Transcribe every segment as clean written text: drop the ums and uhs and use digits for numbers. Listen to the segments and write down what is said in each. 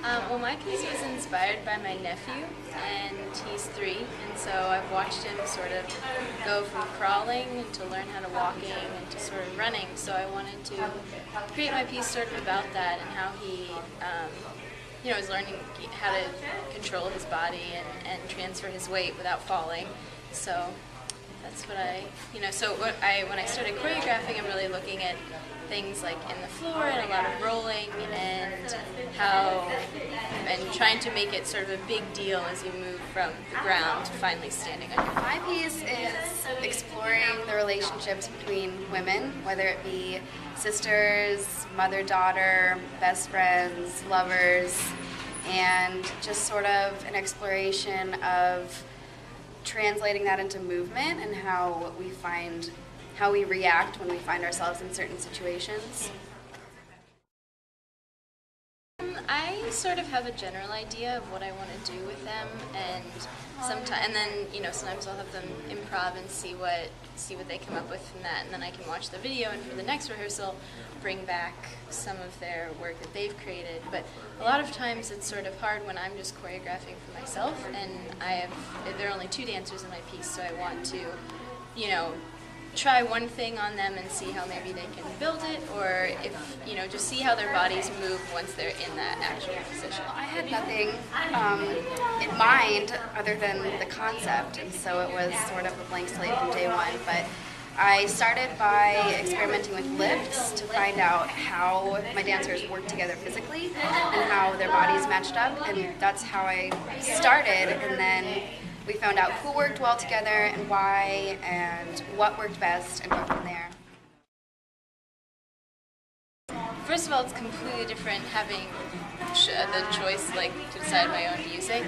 Well, my piece was inspired by my nephew, and he's 3, and so I've watched him sort of go from crawling to learn how to walking and to sort of running. So I wanted to create my piece sort of about that and how he, is learning how to control his body and transfer his weight without falling. So that's what when I started choreographing, I'm really looking at things like in the floor and a lot of rolling and trying to make it sort of a big deal as you move from the ground to finally standing on your feet. My piece is exploring the relationships between women, whether it be sisters, mother-daughter, best friends, lovers, and just sort of an exploration of translating that into movement and how we react when we find ourselves in certain situations. I sort of have a general idea of what I want to do with them, and sometimes I'll have them improv and see what they come up with from that, and then I can watch the video, and for the next rehearsal bring back some of their work that they've created. But a lot of times it's sort of hard when I'm just choreographing for myself, and there are only 2 dancers in my piece, so I want to try one thing on them and see how maybe they can build it, or just see how their bodies move once they're in that actual position. I had nothing in mind other than the concept, and so it was sort of a blank slate from day one. But I started by experimenting with lifts to find out how my dancers work together physically and how their bodies matched up, and that's how I started. And then we found out who worked well together and why and what worked best, and went from there. First of all, it's completely different having the choice to decide my own music,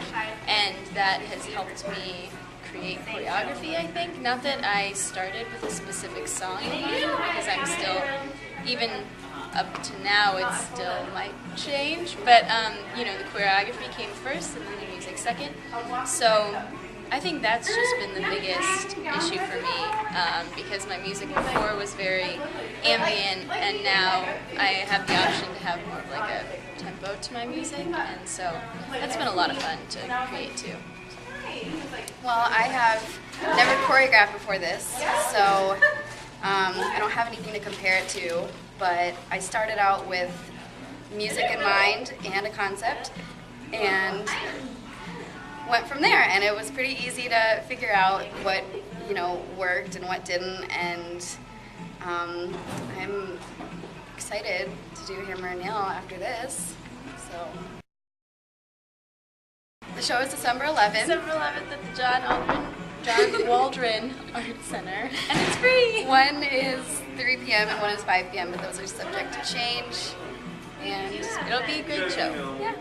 and that has helped me create choreography, I think. Not that I started with a specific song in mind, because I'm still, even up to now, it still might change, but the choreography came first and then the music second. So I think that's just been the biggest issue for me, because my music before was very ambient, and now I have the option to have more of a tempo to my music, and so that's been a lot of fun to create too. Well, I have never choreographed before this, so I don't have anything to compare it to, but I started out with music in mind and a concept, and went from there, and it was pretty easy to figure out what worked and what didn't, and I'm excited to do Hammer and Nail after this. So the show is December 11th. December 11th at the John Waldron Art Center, and it's free. One is 3 p.m. and one is 5 p.m., but those are subject to change, and it'll be a great show. Yeah.